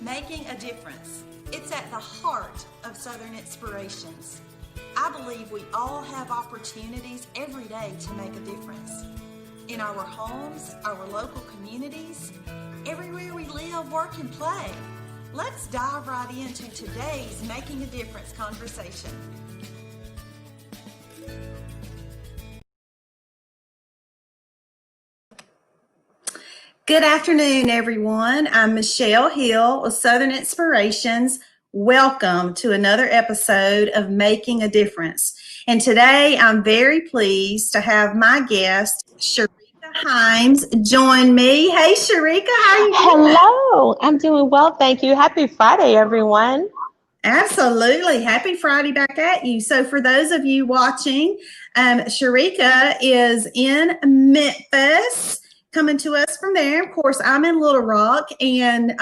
Making a difference. It's at the heart of Southern Inspirations. I believe we all have opportunities every day to make a difference. In our homes, our local communities, everywhere we live, work, and play. Let's dive right into today's Making a Difference conversation. Good afternoon, everyone. I'm Michelle Hill of Southern Inspirations. Welcome to another episode of Making a Difference. And today I'm very pleased to have my guest, Sherica Hymes, join me. Hey, Sherica, how are you doing? Hello, I'm doing well, thank you. Happy Friday, everyone. Absolutely. Happy Friday back at you. So for those of you watching, Sherica is in Memphis, coming to us from there. Of course, I'm in Little Rock, and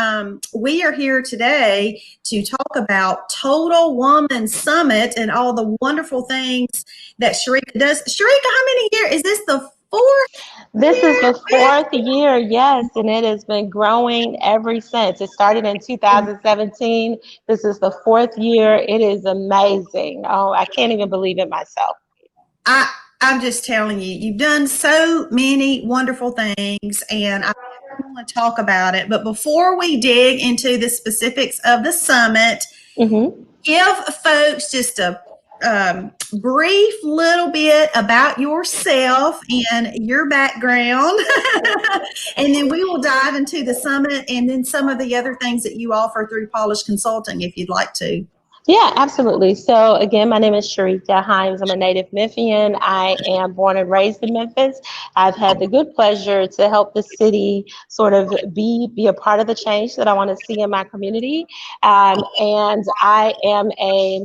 we are here today to talk about Total Woman Summit and all the wonderful things that Sherica does. Sherica, how many years? Is this the fourth This year? is the fourth year, yes, and it has been growing ever since. It started in 2017. This is the fourth year. It is amazing. Oh, I can't even believe it myself. I'm just telling you, you've done so many wonderful things, and I want to talk about it. But before we dig into the specifics of the summit, give folks just a brief little bit about yourself and your background, and then we will dive into the summit and then some of the other things that you offer through Polish Consulting, if you'd like to. Yeah, absolutely. So again, my name is Sherica Hymes. I'm a native Memphian. I am born and raised in Memphis. I've had the good pleasure to help the city sort of be a part of the change that I want to see in my community. And I am a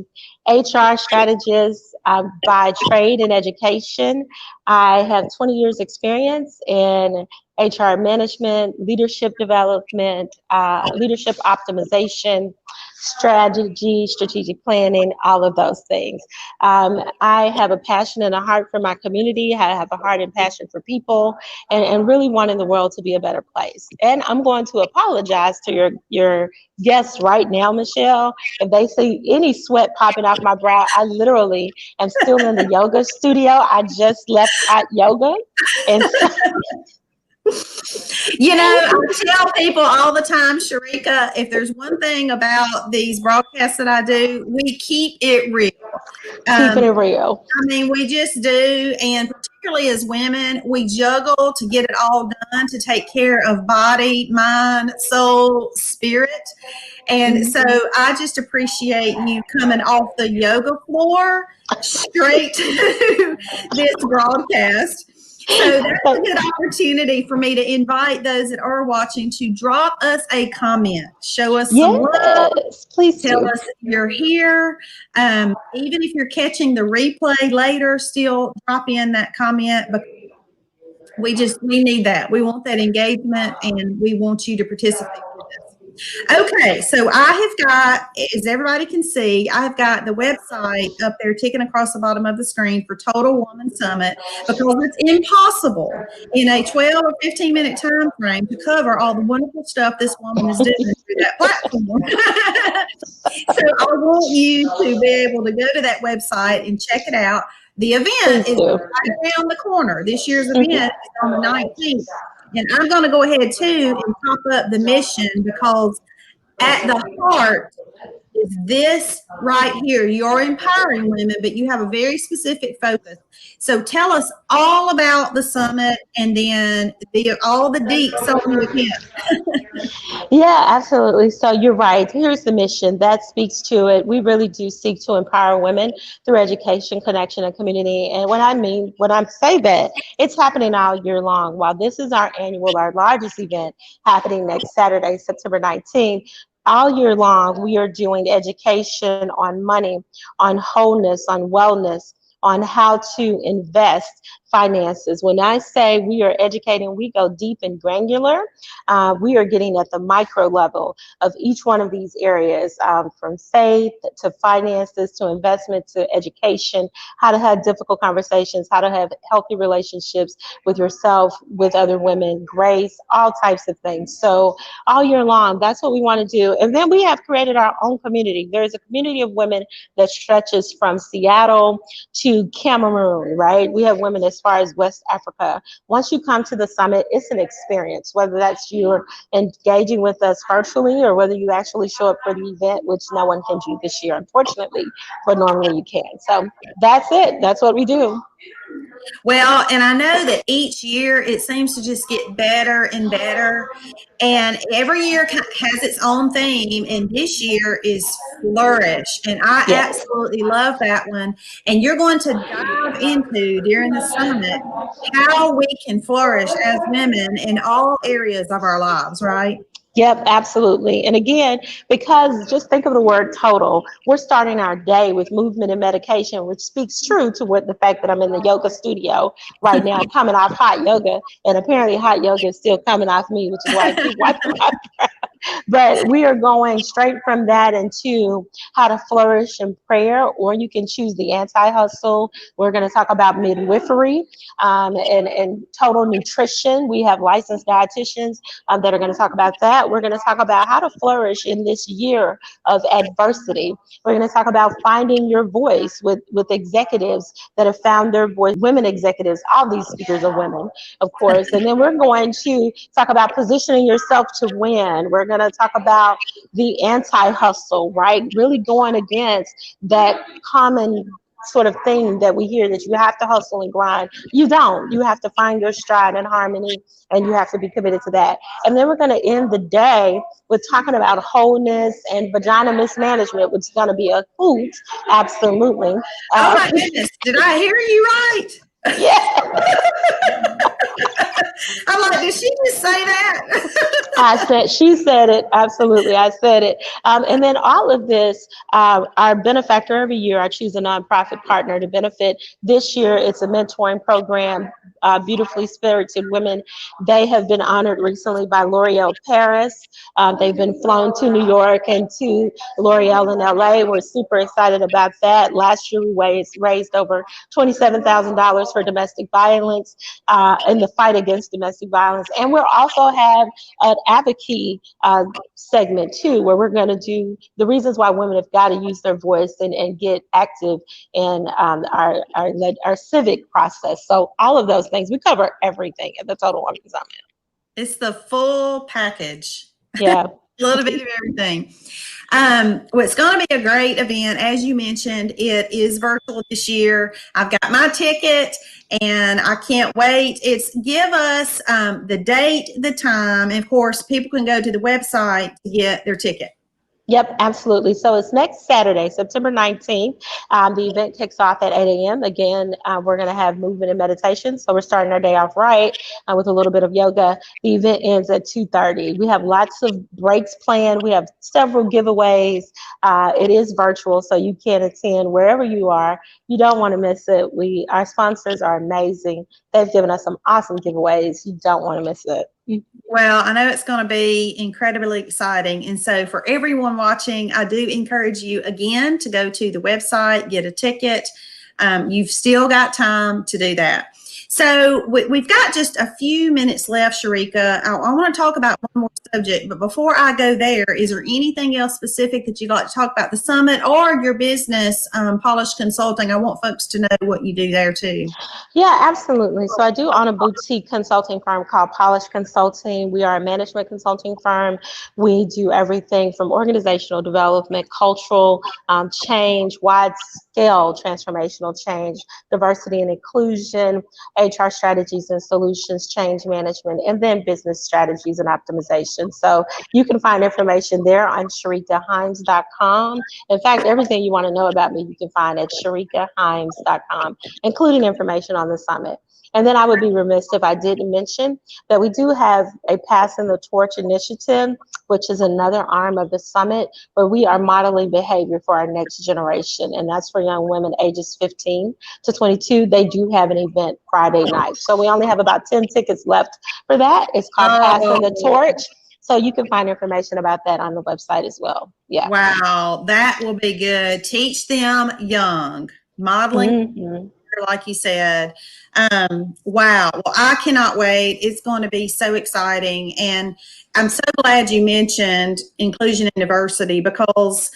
HR strategist by trade and education. I have 20 years experience in HR management, leadership development, leadership optimization, strategy, strategic planning, all of those things. I have a passion and a heart for my community. I have a heart and passion for people, and really wanting the world to be a better place. And I'm going to apologize to your guests right now, Michelle. If they see any sweat popping off my brow, I literally am still in the yoga studio. I just left hot yoga. And so You know, I tell people all the time, Sherica, if there's one thing about these broadcasts that I do, we keep it real. keeping it real. I mean, we just do. And particularly as women, we juggle to get it all done, to take care of body, mind, soul, spirit. And so I just appreciate you coming off the yoga floor straight to this broadcast. So that's a good opportunity for me to invite those that are watching to drop us a comment. Show us some love. Please Tell do. us you're here. Even if you're catching the replay later, still drop in that comment. But we need that. We want that engagement, and we want you to participate with us. Okay, so I have got, as everybody can see, I've got the website up there ticking across the bottom of the screen for Total Woman Summit, because it's impossible in a 12 or 15-minute time frame to cover all the wonderful stuff this woman is doing through that platform. So I want you to be able to go to that website and check it out. The event is right around the corner. This year's event is on the 19th. And I'm going to go ahead too and pop up the mission, because at the heart is this right here. You're empowering women, but you have a very specific focus. So tell us all about the summit, and then all the deets on the event. Yeah, absolutely. So you're right. Here's the mission that speaks to it. We really do seek to empower women through education, connection, and community. And when I say that, it's happening all year long. While this is our largest event happening next Saturday, September 19th, all year long, we are doing education on money, on wholeness, on wellness, on how to invest finances. When I say we are educating, we go deep and granular. We are getting at the micro level of each one of these areas, from faith to finances to investment to education, how to have difficult conversations, how to have healthy relationships with yourself, with other women, grace, all types of things. So all year long, that's what we want to do. And then we have created our own community. There's a community of women that stretches from Seattle to Cameroon, right? We have women as far as West Africa. Once you come to the summit, it's an experience, whether that's you're engaging with us virtually or whether you actually show up for the event, which no one can do this year, unfortunately, but normally you can. So that's it. That's what we do. Well, and I know that each year it seems to just get better and better. And every year has its own theme. And this year is Flourish. And I Yes. absolutely love that one. And you're going to dive into during the summit how we can flourish as women in all areas of our lives, right? Yep, absolutely. And again, because just think of the word total, we're starting our day with movement and medication, which speaks true to what the fact that I'm in the yoga studio right now, coming off hot yoga. And apparently hot yoga is still coming off me, which is why I keep wiping my brow. But we are going straight from that into how to flourish in prayer, or you can choose the anti-hustle. We're going to talk about midwifery, and total nutrition. We have licensed dietitians that are going to talk about that. We're going to talk about how to flourish in this year of adversity. We're going to talk about finding your voice with executives that have found their voice, women executives. All these speakers are women, of course. And then we're going to talk about positioning yourself to win. We're going to talk about the anti-hustle, right? Really going against that common sort of thing that we hear, that you have to hustle and grind. You don't. You have to find your stride and harmony, and you have to be committed to that. And then we're going to end the day with talking about wholeness and vagina mismanagement, which is going to be a hoot. Absolutely. Oh my goodness. Did I hear you right? Yeah. I'm like, did she just say that? She said it. Absolutely. I said it. And then all of this, our benefactor every year, I choose a nonprofit partner to benefit. This year, it's a mentoring program, Beautifully Spirited Women. They have been honored recently by L'Oreal Paris. They've been flown to New York and to L'Oreal in LA. We're super excited about that. Last year, we raised over $27,000 for domestic violence, in the fight against domestic violence. And we'll also have an advocacy segment too, where we're going to do the reasons why women have got to use their voice and get active in our civic process. So all of those things, we cover everything at the Total Woman Summit. It's the full package. Yeah. A little bit of everything. Well, it's going to be a great event. As you mentioned, it is virtual this year. I've got my ticket and I can't wait. It's give us the date, the time. And of course, people can go to the website to get their ticket. Yep, absolutely. So it's next Saturday, September 19th. The event kicks off at 8 a.m. Again, we're going to have movement and meditation. So we're starting our day off right with a little bit of yoga. The event ends at 2:30. We have lots of breaks planned. We have several giveaways. It is virtual, so you can attend wherever you are. You don't want to miss it. Our sponsors are amazing. They've given us some awesome giveaways. You don't want to miss it. Well, I know it's going to be incredibly exciting. And so for everyone watching, I do encourage you again to go to the website, get a ticket. You've still got time to do that. So we've got just a few minutes left, Sherica. I want to talk about one more subject, but before I go there, is there anything else specific that you'd like to talk about the summit or your business, Polish Consulting? I want folks to know what you do there too. Yeah, absolutely. So I do own a boutique consulting firm called Polish Consulting. We are a management consulting firm. We do everything from organizational development, cultural change, wide scale transformational change, diversity and inclusion, HR strategies and solutions, change management, and then business strategies and optimization. So you can find information there on shericahymes.com. In fact, everything you want to know about me, you can find at shericahymes.com, including information on the summit. And then I would be remiss if I didn't mention that we do have a Passing the Torch initiative, which is another arm of the summit, where we are modeling behavior for our next generation. And that's for young women ages 15 to 22. They do have an event Friday night. So we only have about 10 tickets left for that. It's called Passing the Torch. So you can find information about that on the website as well. Yeah. Wow, that will be good. Teach them young, modeling, like you said. Wow. Well, I cannot wait. It's going to be so exciting. And I'm so glad you mentioned inclusion and diversity, because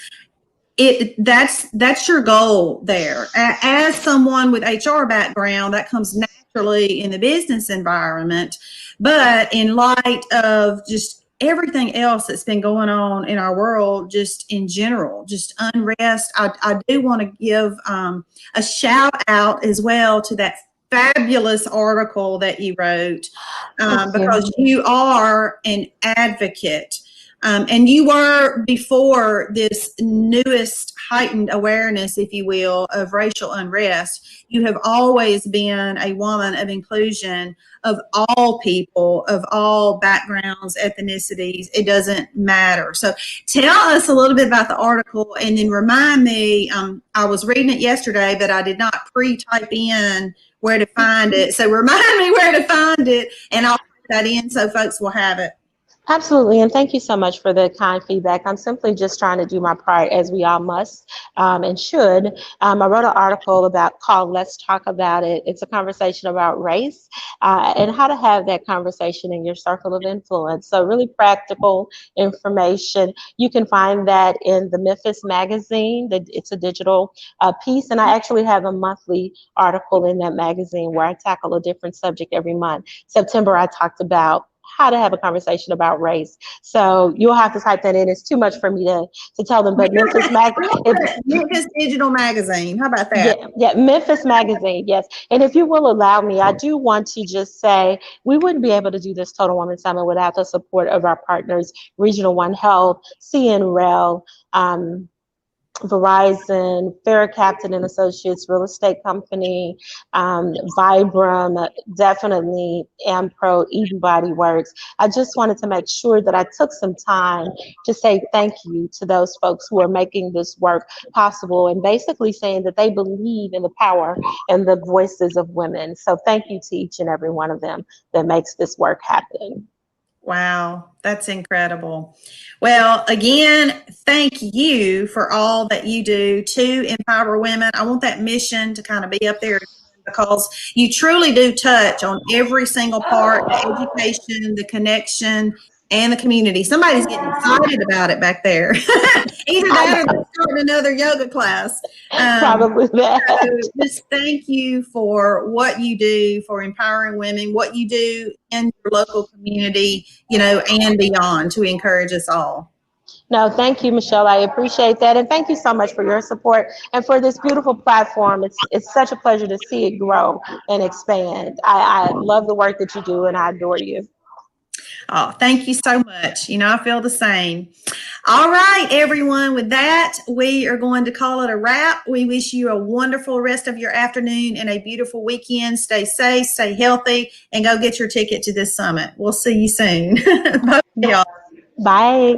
that's your goal there. As someone with HR background, that comes naturally in the business environment, but in light of just everything else that's been going on in our world, just in general, just unrest, I do want to give a shout out as well to that fabulous article that you wrote, because you are an advocate. And you were, before this newest heightened awareness, if you will, of racial unrest, you have always been a woman of inclusion of all people, of all backgrounds, ethnicities. It doesn't matter. So tell us a little bit about the article, and then remind me, I was reading it yesterday, but I did not pre-type in where to find it. So remind me where to find it, and I'll put that in so folks will have it. Absolutely, and thank you so much for the kind feedback. I'm simply just trying to do my part, as we all must and should. I wrote an article called Let's Talk About It. It's a conversation about race and how to have that conversation in your circle of influence. So really practical information. You can find that in the Memphis magazine. It's a digital piece, and I actually have a monthly article in that magazine where I tackle a different subject every month. September, I talked about how to have a conversation about race. So you'll have to type that in. It's too much for me to tell them, but Memphis Memphis Digital Magazine. How about that? Yeah, Memphis Magazine, yes. And if you will allow me, I do want to just say we wouldn't be able to do this Total Woman Summit without the support of our partners, Regional One Health, CNREL, Verizon, Fair Captain and Associates Real Estate Company, Vibram, definitely Ampro, Eden Body Works. I just wanted to make sure that I took some time to say thank you to those folks who are making this work possible, and basically saying that they believe in the power and the voices of women. So thank you to each and every one of them that makes this work happen. Wow, that's incredible. Well, again, thank you for all that you do to empower women. I want that mission to kind of be up there, because you truly do touch on every single part, the education, the connection, and the community. Somebody's getting excited about it back there. Either that or they're starting another yoga class. Probably that. So just thank you for what you do for empowering women, what you do in your local community, and beyond, to encourage us all. No, thank you, Michelle. I appreciate that. And thank you so much for your support and for this beautiful platform. It's such a pleasure to see it grow and expand. I love the work that you do, and I adore you. Oh, thank you so much. I feel the same. All right, everyone. With that, we are going to call it a wrap. We wish you a wonderful rest of your afternoon and a beautiful weekend. Stay safe, stay healthy, and go get your ticket to this summit. We'll see you soon. Bye, y'all. Bye.